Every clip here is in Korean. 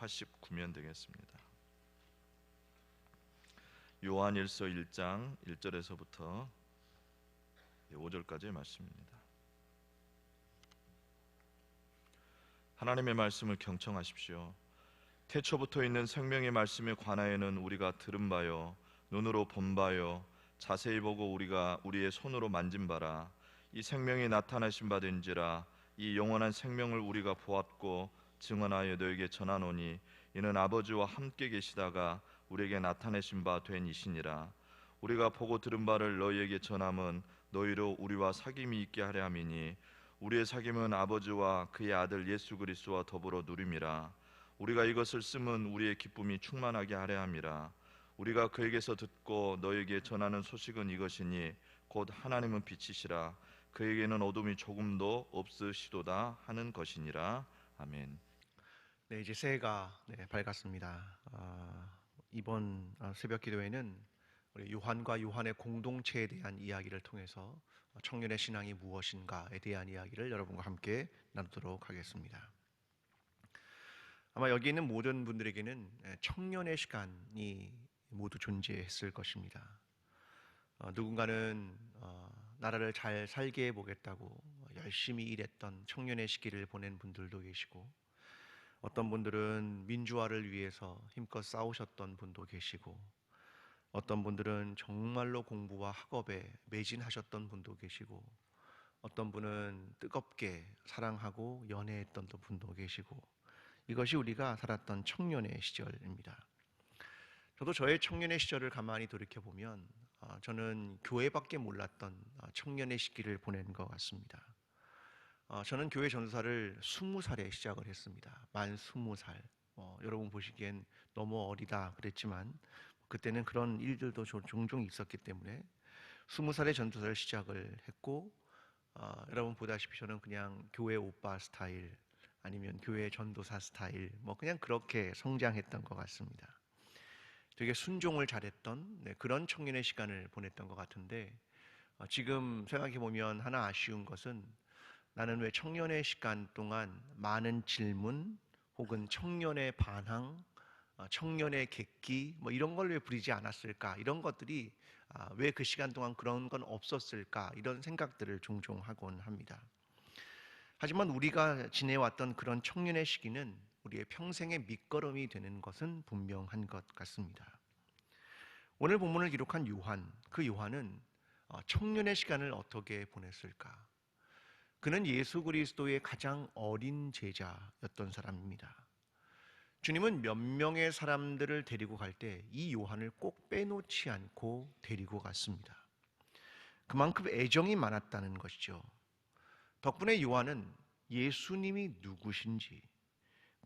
189면 되겠습니다. 요한일서 1장 1절에서부터 5절까지의 말씀입니다. 하나님의 말씀을 경청하십시오. 태초부터 있는 생명의 말씀에 관하여는 우리가 들은 바요 눈으로 본 바요 자세히 보고 우리가 우리의 손으로 만진 바라. 이 생명이 나타나신 바 된지라. 이 영원한 생명을 우리가 보았고 증언하여 너에게 전하노니 이는 아버지와 함께 계시다가 우리에게 나타내신 바 된 이시니라. 우리가 보고 들은 바를 너희에게 전함은 너희로 우리와 사귐이 있게 하려 함이니 우리의 사귐은 아버지와 그의 아들 예수 그리스도와 더불어 누림이라. 우리가 이것을 쓰면 우리의 기쁨이 충만하게 하려 함이라. 우리가 그에게서 듣고 너에게 전하는 소식은 이것이니 곧 하나님은 빛이시라. 그에게는 어둠이 조금도 없으시도다 하는 것이니라. 아멘. 네, 이제 새해가 밝았습니다. 이번 새벽 기도회는 우리 요한과 요한의 공동체에 대한 이야기를 통해서 청년의 신앙이 무엇인가에 대한 이야기를 여러분과 함께 나누도록 하겠습니다. 아마 여기 있는 모든 분들에게는 청년의 시간이 모두 존재했을 것입니다. 누군가는 나라를 잘 살게 해보겠다고 열심히 일했던 청년의 시기를 보낸 분들도 계시고, 어떤 분들은 민주화를 위해서 힘껏 싸우셨던 분도 계시고, 어떤 분들은 정말로 공부와 학업에 매진하셨던 분도 계시고, 어떤 분은 뜨겁게 사랑하고 연애했던 분도 계시고, 이것이 우리가 살았던 청년의 시절입니다. 저도 저의 청년의 시절을 가만히 돌이켜보면 저는 교회밖에 몰랐던 청년의 시기를 보낸 것 같습니다. 저는 교회 전도사를 20살에 시작을 했습니다. 만 20살. 여러분 보시기엔 너무 어리다 그랬지만 그때는 그런 일들도 종종 있었기 때문에 20살에 전도사를 시작을 했고, 여러분 보다시피 저는 그냥 교회 오빠 스타일 아니면 교회 전도사 스타일 그냥 그렇게 성장했던 것 같습니다. 되게 순종을 잘했던 그런 청년의 시간을 보냈던 것 같은데, 지금 생각해보면 하나 아쉬운 것은 나는 왜 청년의 시간 동안 많은 질문 혹은 청년의 반항, 청년의 객기 이런 걸 왜 부리지 않았을까, 이런 것들이 왜 그 시간 동안 그런 건 없었을까, 이런 생각들을 종종 하곤 합니다. 하지만 우리가 지내왔던 그런 청년의 시기는 우리의 평생의 밑거름이 되는 것은 분명한 것 같습니다. 오늘 본문을 기록한 요한, 그 요한은 청년의 시간을 어떻게 보냈을까? 그는 예수 그리스도의 가장 어린 제자였던 사람입니다. 주님은 몇 명의 사람들을 데리고 갈 때 이 요한을 꼭 빼놓지 않고 데리고 갔습니다. 그만큼 애정이 많았다는 것이죠. 덕분에 요한은 예수님이 누구신지,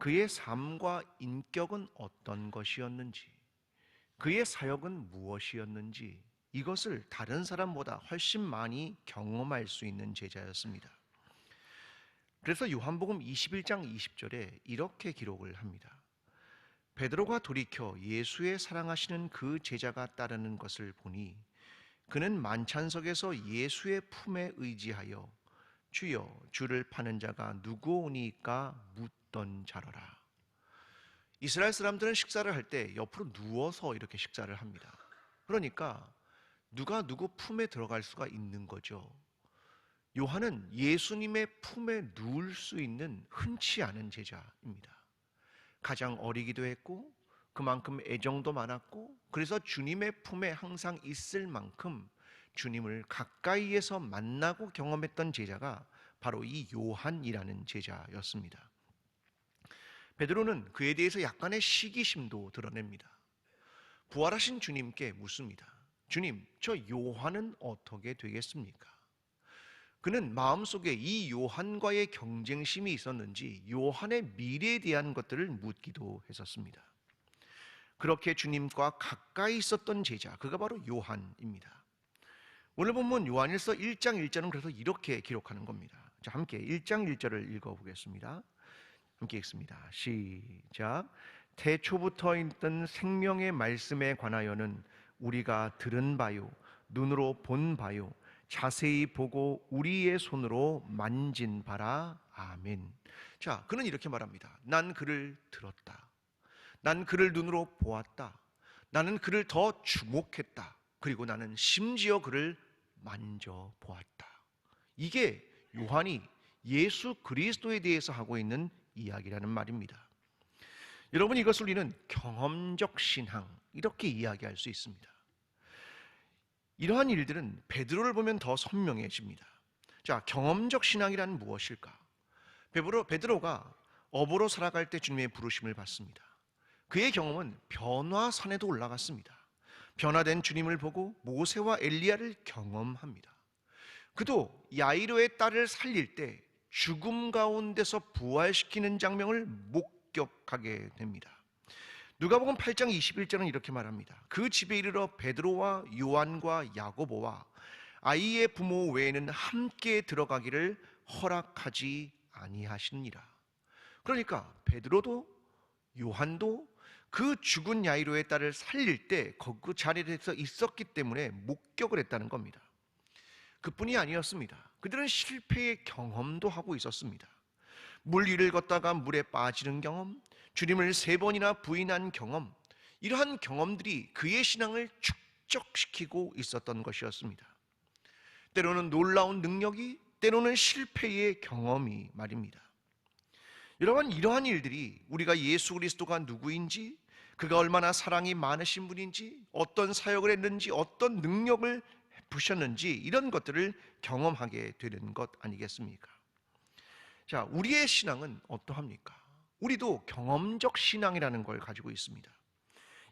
그의 삶과 인격은 어떤 것이었는지, 그의 사역은 무엇이었는지, 이것을 다른 사람보다 훨씬 많이 경험할 수 있는 제자였습니다. 그래서 요한복음 21장 20절에 이렇게 기록을 합니다. 베드로가 돌이켜 예수의 사랑하시는 그 제자가 따르는 것을 보니 그는 만찬석에서 예수의 품에 의지하여 주여 주를 파는 자가 누구오니까 묻던 자로라. 이스라엘 사람들은 식사를 할 때 옆으로 누워서 이렇게 식사를 합니다. 그러니까 누가 누구 품에 들어갈 수가 있는 거죠. 요한은 예수님의 품에 누울 수 있는 흔치 않은 제자입니다. 가장 어리기도 했고 그만큼 애정도 많았고, 그래서 주님의 품에 항상 있을 만큼 주님을 가까이에서 만나고 경험했던 제자가 바로 이 요한이라는 제자였습니다. 베드로는 그에 대해서 약간의 시기심도 드러냅니다. 부활하신 주님께 묻습니다. 주님, 저 요한은 어떻게 되겠습니까? 그는 마음속에 이 요한과의 경쟁심이 있었는지 요한의 미래에 대한 것들을 묻기도 했었습니다. 그렇게 주님과 가까이 있었던 제자, 그가 바로 요한입니다. 오늘 본문 요한일서 1장 1절은 그래서 이렇게 기록하는 겁니다. 자, 함께 1장 1절을 읽어보겠습니다. 함께 읽습니다. 시작. 태초부터 있던 생명의 말씀에 관하여는 우리가 들은 바요 눈으로 본 바요 자세히 보고 우리의 손으로 만진 바라. 아멘. 자, 그는 이렇게 말합니다. 난 그를 들었다. 난 그를 눈으로 보았다. 나는 그를 더 주목했다. 그리고 나는 심지어 그를 만져보았다. 이게 요한이 예수 그리스도에 대해서 하고 있는 이야기라는 말입니다. 여러분, 이것을 우리는 경험적 신앙 이렇게 이야기할 수 있습니다. 이러한 일들은 베드로를 보면 더 선명해집니다. 자, 경험적 신앙이란 무엇일까? 베드로가 어부로 살아갈 때 주님의 부르심을 받습니다. 그의 경험은 변화산에도 올라갔습니다. 변화된 주님을 보고 모세와 엘리야를 경험합니다. 그도 야이로의 딸을 살릴 때 죽음 가운데서 부활시키는 장면을 목격하게 됩니다. 누가복음 8장 21절은 이렇게 말합니다. 그 집에 이르러 베드로와 요한과 야고보와 아이의 부모 외에는 함께 들어가기를 허락하지 아니하시니라. 그러니까 베드로도 요한도 그 죽은 야이로의 딸을 살릴 때 그 자리에서 있었기 때문에 목격을 했다는 겁니다. 그뿐이 아니었습니다. 그들은 실패의 경험도 하고 있었습니다. 물 위를 걷다가 물에 빠지는 경험, 주님을 3번이나 부인한 경험, 이러한 경험들이 그의 신앙을 축적시키고 있었던 것이었습니다. 때로는 놀라운 능력이, 때로는 실패의 경험이 말입니다. 여러분, 이러한 일들이 우리가 예수 그리스도가 누구인지, 그가 얼마나 사랑이 많으신 분인지, 어떤 사역을 했는지, 어떤 능력을 부셨는지, 이런 것들을 경험하게 되는 것 아니겠습니까? 자, 우리의 신앙은 어떠합니까? 우리도 경험적 신앙이라는 걸 가지고 있습니다.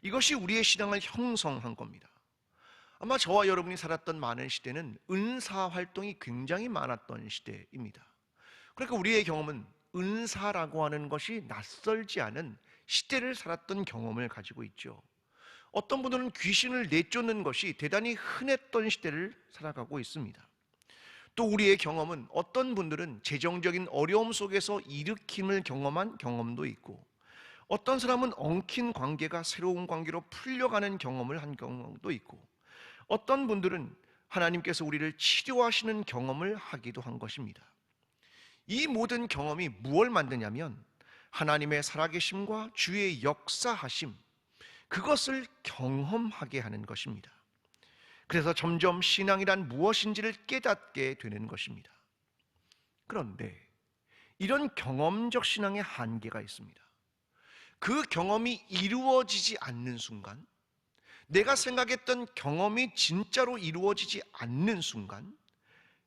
이것이 우리의 신앙을 형성한 겁니다. 아마 저와 여러분이 살았던 많은 시대는 은사 활동이 굉장히 많았던 시대입니다. 그러니까 우리의 경험은 은사라고 하는 것이 낯설지 않은 시대를 살았던 경험을 가지고 있죠. 어떤 분들은 귀신을 내쫓는 것이 대단히 흔했던 시대를 살아가고 있습니다. 또 우리의 경험은 어떤 분들은 재정적인 어려움 속에서 일으킴을 경험한 경험도 있고, 어떤 사람은 엉킨 관계가 새로운 관계로 풀려가는 경험을 한 경험도 있고, 어떤 분들은 하나님께서 우리를 치료하시는 경험을 하기도 한 것입니다. 이 모든 경험이 무엇을 만드냐면 하나님의 살아계심과 주의 역사하심, 그것을 경험하게 하는 것입니다. 그래서 점점 신앙이란 무엇인지를 깨닫게 되는 것입니다. 그런데 이런 경험적 신앙의 한계가 있습니다. 그 경험이 이루어지지 않는 순간, 내가 생각했던 경험이 진짜로 이루어지지 않는 순간,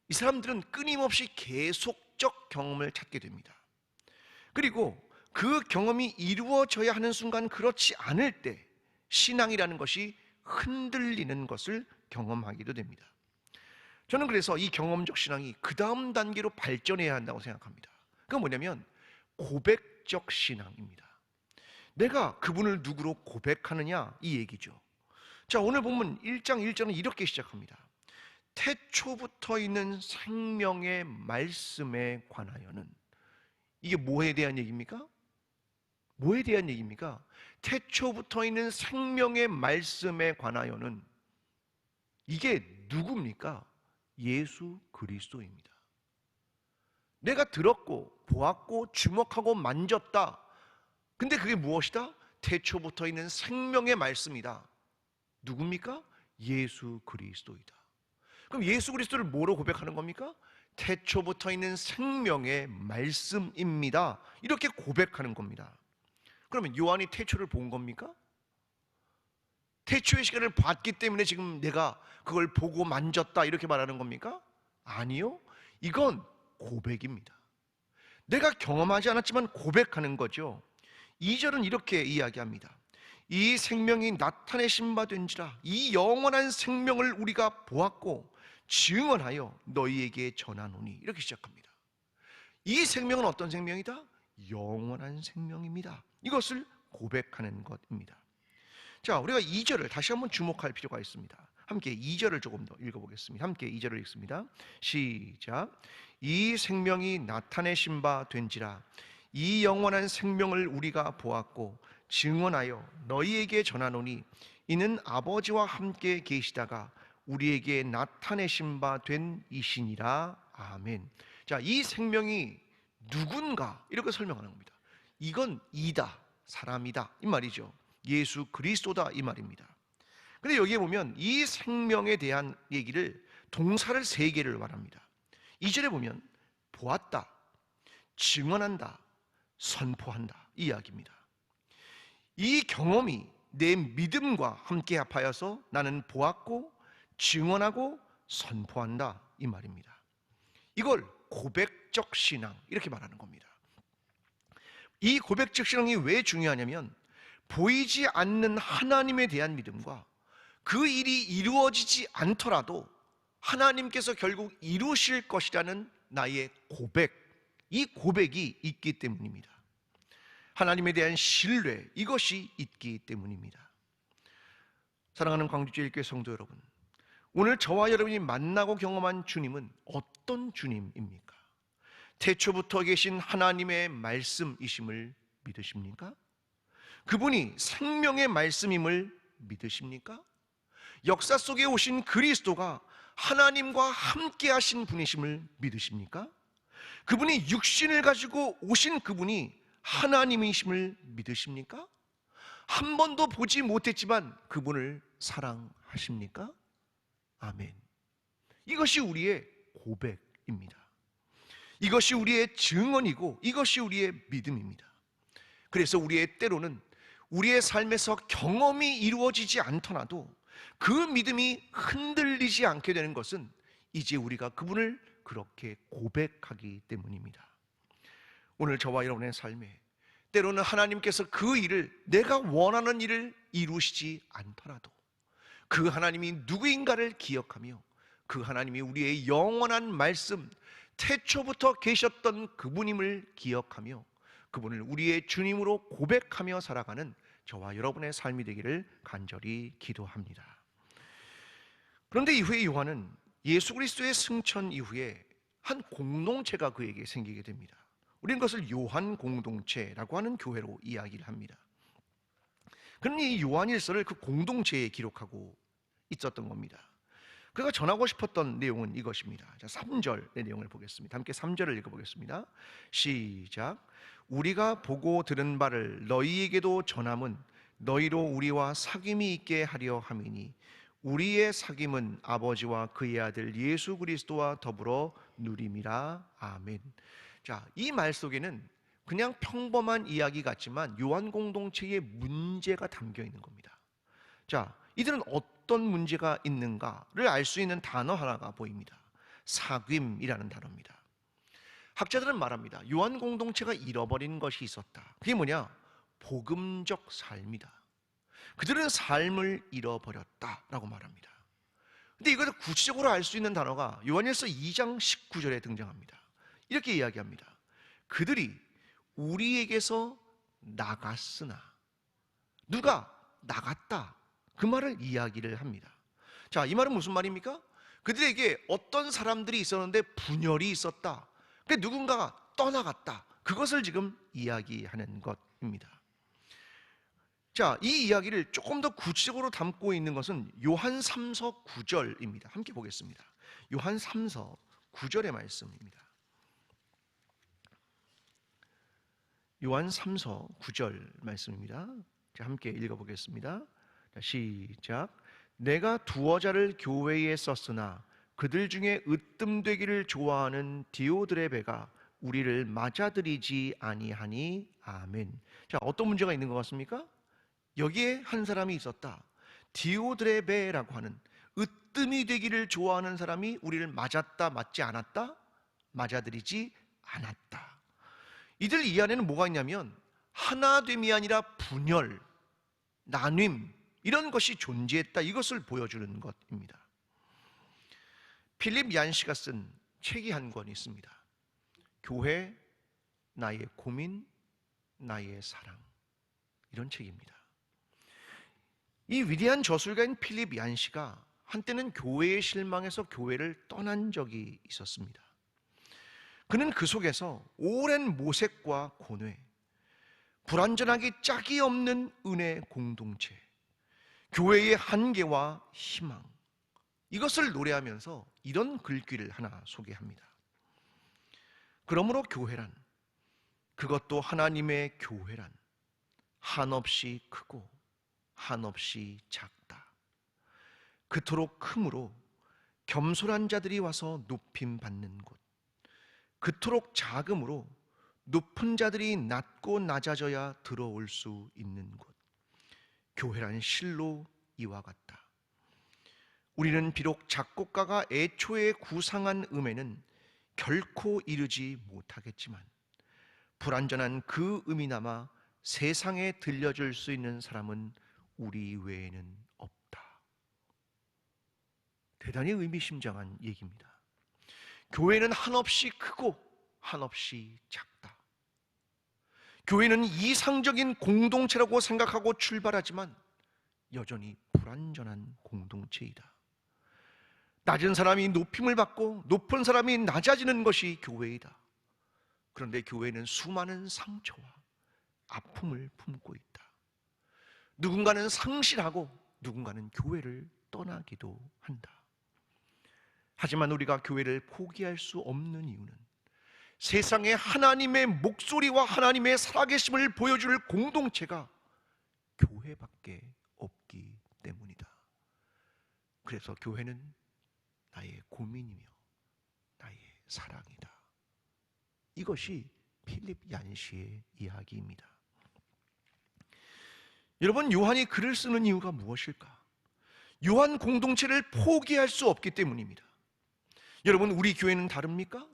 이 사람들은 끊임없이 계속적 경험을 찾게 됩니다. 그리고 그 경험이 이루어져야 하는 순간, 그렇지 않을 때 신앙이라는 것이 흔들리는 것을 경험하기도 됩니다. 저는 그래서 이 경험적 신앙이 그 다음 단계로 발전해야 한다고 생각합니다. 그건 뭐냐면 고백적 신앙입니다. 내가 그분을 누구로 고백하느냐, 이 얘기죠. 자, 오늘 본문 1장 1절은 이렇게 시작합니다. 태초부터 있는 생명의 말씀에 관하여는, 이게 뭐에 대한 얘기입니까? 뭐에 대한 얘기입니까? 태초부터 있는 생명의 말씀에 관하여는, 이게 누굽니까? 예수 그리스도입니다. 내가 들었고 보았고 주목하고 만졌다. 근데 그게 무엇이다? 태초부터 있는 생명의 말씀이다. 누굽니까? 예수 그리스도이다. 그럼 예수 그리스도를 뭐로 고백하는 겁니까? 태초부터 있는 생명의 말씀입니다. 이렇게 고백하는 겁니다. 그러면 요한이 태초를 본 겁니까? 태초의 시간을 봤기 때문에 지금 내가 그걸 보고 만졌다 이렇게 말하는 겁니까? 아니요. 이건 고백입니다. 내가 경험하지 않았지만 고백하는 거죠. 2절은 이렇게 이야기합니다. 이 생명이 나타내신 바 된지라, 이 영원한 생명을 우리가 보았고 증언하여 너희에게 전하노니, 이렇게 시작합니다. 이 생명은 어떤 생명이다? 영원한 생명입니다. 이것을 고백하는 것입니다. 자, 우리가 2절을 다시 한번 주목할 필요가 있습니다. 함께 2절을 조금 더 읽어보겠습니다. 함께 2절을 읽습니다. 시작. 이 생명이 나타내신 바 된지라, 이 영원한 생명을 우리가 보았고 증언하여 너희에게 전하노니, 이는 아버지와 함께 계시다가 우리에게 나타내신 바 된 이시니라. 아멘. 자, 이 생명이 누군가, 이렇게 설명하는 겁니다. 이건 이다, 사람이다 이 말이죠. 예수 그리스도다 이 말입니다. 근데 여기에 보면 이 생명에 대한 얘기를 동사를 3개를 말합니다. 2절에 보면 보았다, 증언한다, 선포한다 이 이야기입니다. 이 경험이 내 믿음과 함께 합하여서 나는 보았고 증언하고 선포한다 이 말입니다. 이걸 고백적 신앙 이렇게 말하는 겁니다. 이 고백적 신앙이 왜 중요하냐면 보이지 않는 하나님에 대한 믿음과 그 일이 이루어지지 않더라도 하나님께서 결국 이루실 것이라는 나의 고백, 이 고백이 있기 때문입니다. 하나님에 대한 신뢰, 이것이 있기 때문입니다. 사랑하는 광주제일교회 성도 여러분, 오늘 저와 여러분이 만나고 경험한 주님은 어떤 주님입니까? 태초부터 계신 하나님의 말씀이심을 믿으십니까? 그분이 생명의 말씀임을 믿으십니까? 역사 속에 오신 그리스도가 하나님과 함께 하신 분이심을 믿으십니까? 그분이 육신을 가지고 오신 그분이 하나님이심을 믿으십니까? 한 번도 보지 못했지만 그분을 사랑하십니까? 아멘. 이것이 우리의 고백입니다. 이것이 우리의 증언이고 이것이 우리의 믿음입니다. 그래서 우리의 때로는 우리의 삶에서 경험이 이루어지지 않더라도 그 믿음이 흔들리지 않게 되는 것은 이제 우리가 그분을 그렇게 고백하기 때문입니다. 오늘 저와 여러분의 삶에 때로는 하나님께서 그 일을, 내가 원하는 일을 이루시지 않더라도 그 하나님이 누구인가를 기억하며 그 하나님이 우리의 영원한 말씀, 태초부터 계셨던 그분임을 기억하며 그분을 우리의 주님으로 고백하며 살아가는 저와 여러분의 삶이 되기를 간절히 기도합니다. 그런데 이후에 요한은 예수 그리스도의 승천 이후에 한 공동체가 그에게 생기게 됩니다. 우리는 그것을 요한 공동체라고 하는 교회로 이야기를 합니다. 그는 이 요한일서를 그 공동체에 기록하고 있었던 겁니다. 그가 전하고 싶었던 내용은 이것입니다. 자, 3절의 내용을 보겠습니다. 함께 3절을 읽어보겠습니다. 시작. 우리가 보고 들은 바를 너희에게도 전함은 너희로 우리와 사귐이 있게 하려 함이니 우리의 사귐은 아버지와 그의 아들 예수 그리스도와 더불어 누림이라. 아멘. 자, 이 말 속에는 그냥 평범한 이야기 같지만 요한 공동체의 문제가 담겨 있는 겁니다. 자, 이들은 어떤 문제가 있는가를 알 수 있는 단어 하나가 보입니다. 사귐이라는 단어입니다. 학자들은 말합니다. 요한 공동체가 잃어버린 것이 있었다. 그게 뭐냐? 복음적 삶이다. 그들은 삶을 잃어버렸다라고 말합니다. 근데 이것을 구체적으로 알 수 있는 단어가 요한일서 2장 19절에 등장합니다. 이렇게 이야기합니다. 그들이 우리에게서 나갔으나, 누가 나갔다, 그 말을 이야기를 합니다. 자, 이 말은 무슨 말입니까? 그들에게 어떤 사람들이 있었는데 분열이 있었다. 그러니까 누군가가 떠나갔다. 그것을 지금 이야기하는 것입니다. 자, 이 이야기를 조금 더 구체적으로 담고 있는 것은 요한 3서 9절입니다. 함께 보겠습니다. 요한 3서 9절의 말씀입니다. 요한 3서 9절 말씀입니다. 자, 함께 읽어보겠습니다. 자, 시작. 내가 두어 자를 교회에 썼으나 그들 중에 으뜸되기를 좋아하는 디오드레베가 우리를 맞아들이지 아니하니. 아멘. 자, 어떤 문제가 있는 것 같습니까? 여기에 한 사람이 있었다. 디오드레베라고 하는 으뜸이 되기를 좋아하는 사람이 우리를 맞았다, 맞지 않았다? 맞아들이지 않았다. 이들 이 안에는 뭐가 있냐면 하나됨이 아니라 분열, 나뉨, 이런 것이 존재했다. 이것을 보여주는 것입니다. 필립 얀시가 쓴 책이 한 권 있습니다. 교회, 나의 고민, 나의 사랑, 이런 책입니다. 이 위대한 저술가인 필립 얀시가 한때는 교회에 실망해서 교회를 떠난 적이 있었습니다. 그는 그 속에서 오랜 모색과 고뇌, 불완전하기 짝이 없는 은혜 공동체, 교회의 한계와 희망, 이것을 노래하면서 이런 글귀를 하나 소개합니다. 그러므로 교회란, 그것도 하나님의 교회란, 한없이 크고 한없이 작다. 그토록 크므로 겸손한 자들이 와서 높임 받는 곳, 그토록 작음으로 높은 자들이 낮고 낮아져야 들어올 수 있는 곳. 교회란 실로 이와 같다. 우리는 비록 작곡가가 애초에 구상한 음에는 결코 이르지 못하겠지만 불완전한 그 음이나마 세상에 들려줄 수 있는 사람은 우리 외에는 없다. 대단히 의미심장한 얘기입니다. 교회는 한없이 크고 한없이 작다. 교회는 이상적인 공동체라고 생각하고 출발하지만 여전히 불완전한 공동체이다. 낮은 사람이 높임을 받고 높은 사람이 낮아지는 것이 교회이다. 그런데 교회는 수많은 상처와 아픔을 품고 있다. 누군가는 상실하고 누군가는 교회를 떠나기도 한다. 하지만 우리가 교회를 포기할 수 없는 이유는 세상에 하나님의 목소리와 하나님의 살아계심을 보여줄 공동체가 교회밖에 없기 때문이다. 그래서 교회는 나의 고민이며 나의 사랑이다. 이것이 필립 얀시의 이야기입니다. 여러분, 요한이 글을 쓰는 이유가 무엇일까? 요한 공동체를 포기할 수 없기 때문입니다. 여러분, 우리 교회는 다릅니까?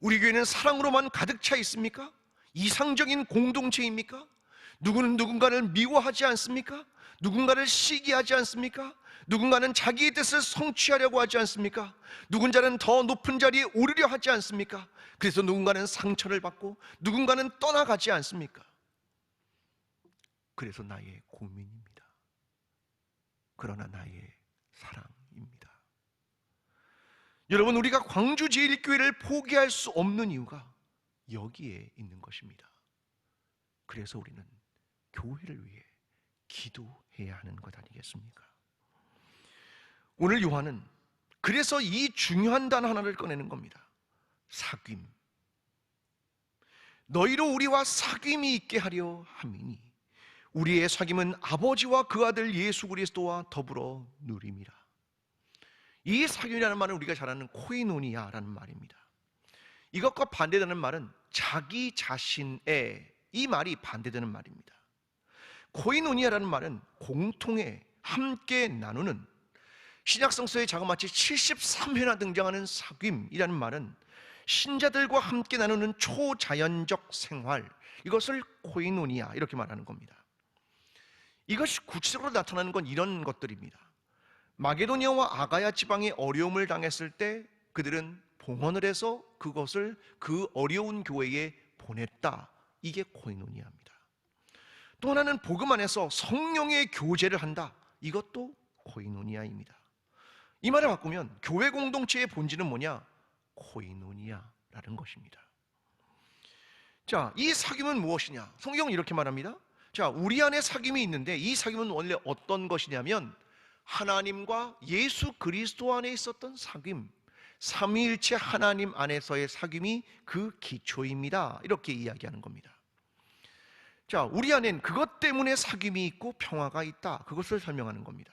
우리 교회는 사랑으로만 가득 차 있습니까? 이상적인 공동체입니까? 누구는 누군가를 미워하지 않습니까? 누군가를 시기하지 않습니까? 누군가는 자기의 뜻을 성취하려고 하지 않습니까? 누군가는 더 높은 자리에 오르려 하지 않습니까? 그래서 누군가는 상처를 받고 누군가는 떠나가지 않습니까? 그래서 나의 고민입니다. 그러나 나의 사랑입니다. 여러분, 우리가 광주제일교회를 포기할 수 없는 이유가 여기에 있는 것입니다. 그래서 우리는 교회를 위해 기도해야 하는 것 아니겠습니까? 오늘 요한은 그래서 이 중요한 단 하나를 꺼내는 겁니다. 사귐. 너희로 우리와 사귐이 있게 하려 함이니 우리의 사귐은 아버지와 그 아들 예수 그리스도와 더불어 누림이라. 이 사귐이라는 말은 우리가 잘 아는 코이노니아라는 말입니다. 이것과 반대되는 말은 자기 자신의, 이 말이 반대되는 말입니다. 코이노니아라는 말은 공통의, 함께 나누는, 신약 성서에 자그마치 73회나 등장하는 사귐이라는 말은 신자들과 함께 나누는 초자연적 생활, 이것을 코이노니아 이렇게 말하는 겁니다. 이것이 구체적으로 나타나는 건 이런 것들입니다. 마게도니아와 아가야 지방이 어려움을 당했을 때 그들은 봉헌을 해서 그것을 그 어려운 교회에 보냈다. 이게 코이노니아입니다. 또 하나는 복음 안에서 성령의 교제를 한다. 이것도 코이노니아입니다. 이 말을 바꾸면 교회 공동체의 본질은 뭐냐? 코이노니아라는 것입니다. 자, 이 사귐은 무엇이냐? 성경은 이렇게 말합니다. 자, 우리 안에 사귐이 있는데 이 사귐은 원래 어떤 것이냐면 하나님과 예수 그리스도 안에 있었던 사귐, 삼위일체 하나님 안에서의 사귐이 그 기초입니다. 이렇게 이야기하는 겁니다. 자, 우리 안엔 그것 때문에 사귐이 있고 평화가 있다. 그것을 설명하는 겁니다.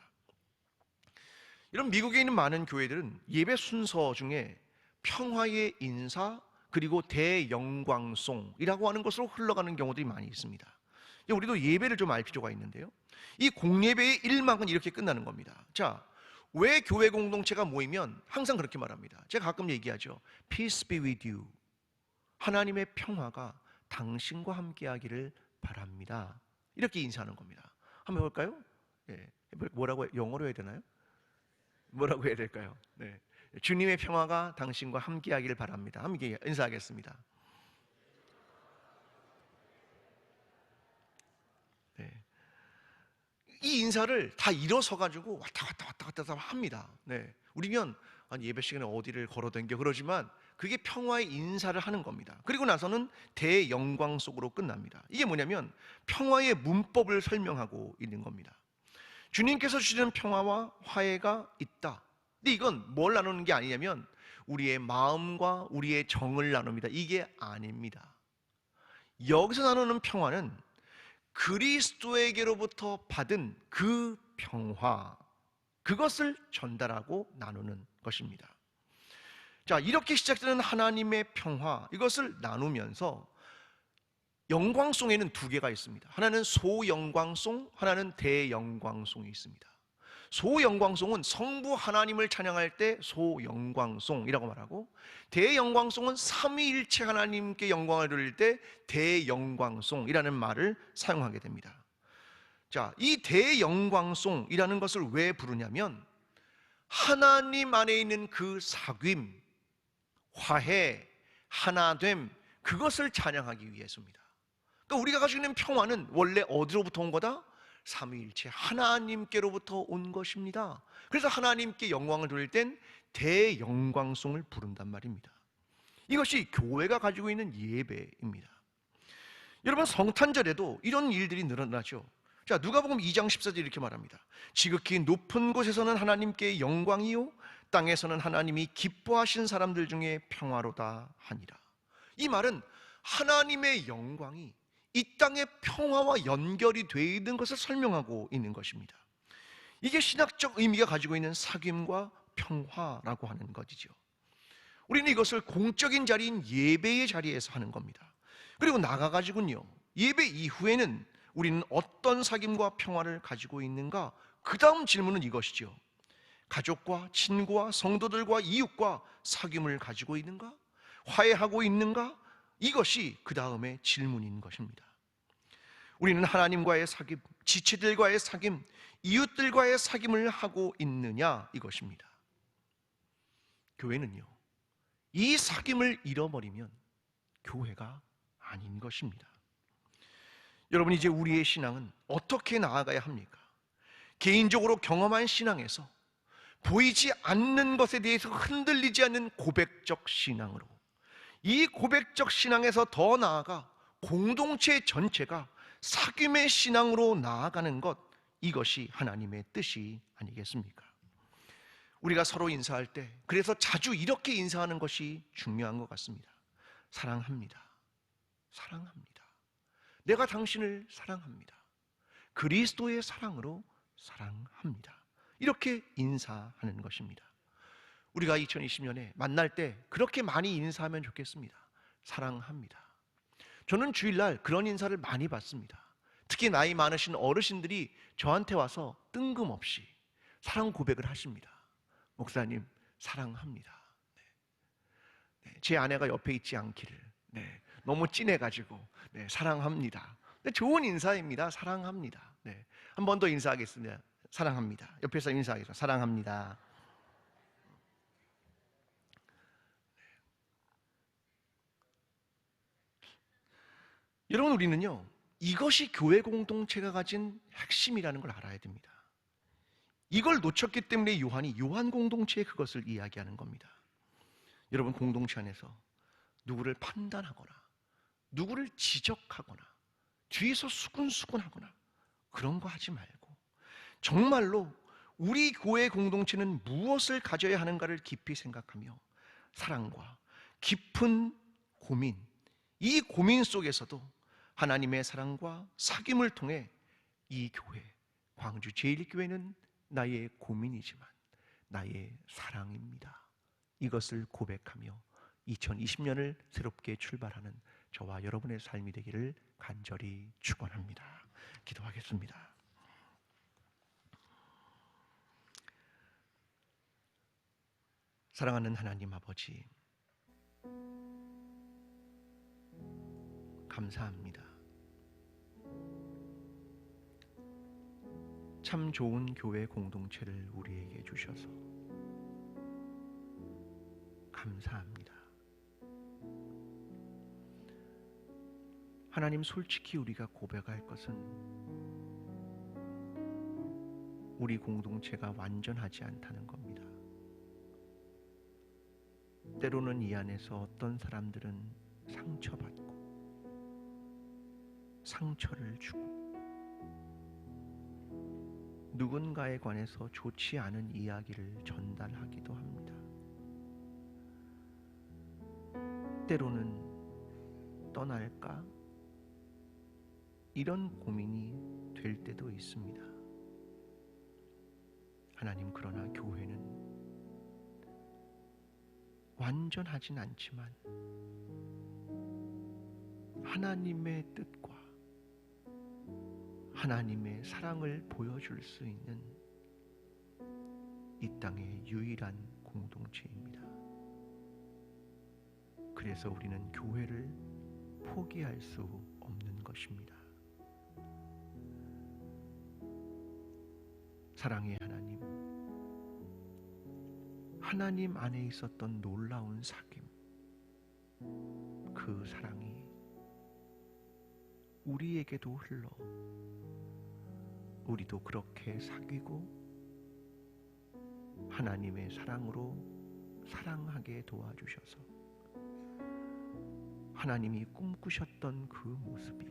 이런 미국에 있는 많은 교회들은 예배 순서 중에 평화의 인사 그리고 대영광송이라고 하는 것으로 흘러가는 경우들이 많이 있습니다. 우리도 예배를 좀 알 필요가 있는데요, 이 공예배의 1막은 이렇게 끝나는 겁니다. 자, 왜 교회 공동체가 모이면 항상 그렇게 말합니다. 제가 가끔 얘기하죠. Peace be with you. 하나님의 평화가 당신과 함께하기를 바랍니다. 이렇게 인사하는 겁니다. 한번 해볼까요? 네. 뭐라고, 영어로 해야 되나요? 뭐라고 해야 될까요? 네. 주님의 평화가 당신과 함께하기를 바랍니다. 함께 인사하겠습니다. 네. 이 인사를 다 일어서 가지고 왔다 갔다 합니다. 네. 우리면 아니, 예배 시간에 어디를 걸어댕겨 그러지만 그게 평화의 인사를 하는 겁니다. 그리고 나서는 대영광 속으로 끝납니다. 이게 뭐냐면 평화의 문법을 설명하고 있는 겁니다. 주님께서 주시는 평화와 화해가 있다. 근데 이건 뭘 나누는 게 아니냐면 우리의 마음과 우리의 정을 나눕니다. 이게 아닙니다. 여기서 나누는 평화는 그리스도에게로부터 받은 그 평화, 그것을 전달하고 나누는 것입니다. 자, 이렇게 시작되는 하나님의 평화, 이것을 나누면서 영광송에는 두 개가 있습니다. 하나는 소영광송, 하나는 대영광송이 있습니다. 소영광송은 성부 하나님을 찬양할 때 소영광송이라고 말하고, 대영광송은 삼위일체 하나님께 영광을 돌릴 때 대영광송이라는 말을 사용하게 됩니다. 자, 이 대영광송이라는 것을 왜 부르냐면 하나님 안에 있는 그 사귐, 화해, 하나됨, 그것을 찬양하기 위해서입니다. 그러니까 우리가 가지고 있는 평화는 원래 어디로부터 온 거다? 삼위일체 하나님께로부터 온 것입니다. 그래서 하나님께 영광을 돌릴 땐 대영광송을 부른단 말입니다. 이것이 교회가 가지고 있는 예배입니다. 여러분, 성탄절에도 이런 일들이 늘어나죠. 자, 누가복음 2장 14절 이렇게 말합니다. 지극히 높은 곳에서는 하나님께 영광이요 땅에서는 하나님이 기뻐하신 사람들 중에 평화로다 하니라. 이 말은 하나님의 영광이 이 땅의 평화와 연결이 되어 있는 것을 설명하고 있는 것입니다. 이게 신학적 의미가 가지고 있는 사귐과 평화라고 하는 것이죠. 우리는 이것을 공적인 자리인 예배의 자리에서 하는 겁니다. 그리고 나아가지군요, 예배 이후에는 우리는 어떤 사귐과 평화를 가지고 있는가? 그 다음 질문은 이것이죠. 가족과 친구와 성도들과 이웃과 사귐을 가지고 있는가? 화해하고 있는가? 이것이 그 다음의 질문인 것입니다. 우리는 하나님과의 사귐, 지체들과의 사귐, 이웃들과의 사귐을 하고 있느냐? 이것입니다. 교회는요, 이 사귐을 잃어버리면 교회가 아닌 것입니다. 여러분, 이제 우리의 신앙은 어떻게 나아가야 합니까? 개인적으로 경험한 신앙에서 보이지 않는 것에 대해서 흔들리지 않는 고백적 신앙으로, 이 고백적 신앙에서 더 나아가 공동체 전체가 사귐의 신앙으로 나아가는 것, 이것이 하나님의 뜻이 아니겠습니까? 우리가 서로 인사할 때 그래서 자주 이렇게 인사하는 것이 중요한 것 같습니다. 사랑합니다. 사랑합니다. 내가 당신을 사랑합니다. 그리스도의 사랑으로 사랑합니다. 이렇게 인사하는 것입니다. 우리가 2020년에 만날 때 그렇게 많이 인사하면 좋겠습니다. 사랑합니다. 저는 주일날 그런 인사를 많이 받습니다. 특히 나이 많으신 어르신들이 저한테 와서 뜬금없이 사랑 고백을 하십니다. 목사님, 사랑합니다. 제 아내가 옆에 있지 않기를, 너무 찐해가지고 사랑합니다. 좋은 인사입니다. 사랑합니다. 한 번 더 인사하겠습니다. 사랑합니다. 옆에서 인사하겠습니다. 사랑합니다. 여러분, 우리는요, 이것이 교회 공동체가 가진 핵심이라는 걸 알아야 됩니다. 이걸 놓쳤기 때문에 요한이 요한 공동체의 그것을 이야기하는 겁니다. 여러분, 공동체 안에서 누구를 판단하거나 누구를 지적하거나 뒤에서 수군수군하거나 그런 거 하지 말고 정말로 우리 교회 공동체는 무엇을 가져야 하는가를 깊이 생각하며 사랑과 깊은 고민, 이 고민 속에서도 하나님의 사랑과 사귐을 통해 이 교회, 광주 제1교회는 나의 고민이지만 나의 사랑입니다. 이것을 고백하며 2020년을 새롭게 출발하는 저와 여러분의 삶이 되기를 간절히 축원합니다. 기도하겠습니다. 사랑하는 하나님 아버지, 감사합니다. 참 좋은 교회 공동체를 우리에게 주셔서 감사합니다. 하나님, 솔직히 우리가 고백할 것은 우리 공동체가 완전하지 않다는 겁니다. 때로는 이 안에서 어떤 사람들은 상처받고 상처를 주고 누군가에 관해서 좋지 않은 이야기를 전달하기도 합니다. 때로는 떠날까? 이런 고민이 될 때도 있습니다. 하나님, 그러나 교회는 완전하진 않지만 하나님의 뜻과 하나님의 사랑을 보여줄 수 있는 이 땅의 유일한 공동체입니다. 그래서 우리는 교회를 포기할 수 없는 것입니다. 사랑의 하나님, 하나님 안에 있었던 놀라운 사귐, 그 사랑이 우리에게도 흘러 우리도 그렇게 사귀고 하나님의 사랑으로 사랑하게 도와주셔서 하나님이 꿈꾸셨던 그 모습이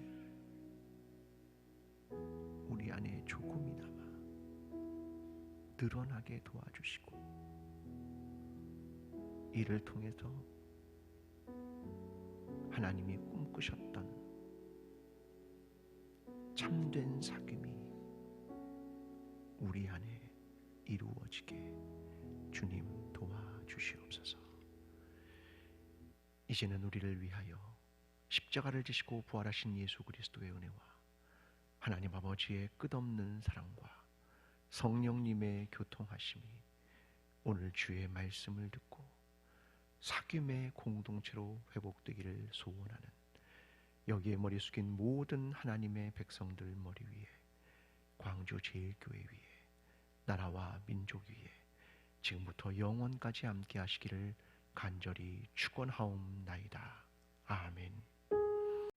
우리 안에 조금이나마 늘어나게 도와주시고, 이를 통해서 하나님이 꿈꾸셨던 참된 사귐이 우리 안에 이루어지게 주님 도와주시옵소서. 이제는 우리를 위하여 십자가를 지시고 부활하신 예수 그리스도의 은혜와 하나님 아버지의 끝없는 사랑과 성령님의 교통하심이 오늘 주의 말씀을 듣고 사귐의 공동체로 회복되기를 소원하는 여기에 머리 숙인 모든 하나님의 백성들 머리 위에, 광주 제일교회 위에, 나라와 민족 위에 지금부터 영원까지 함께 하시기를 간절히 축원하옵나이다. 아멘.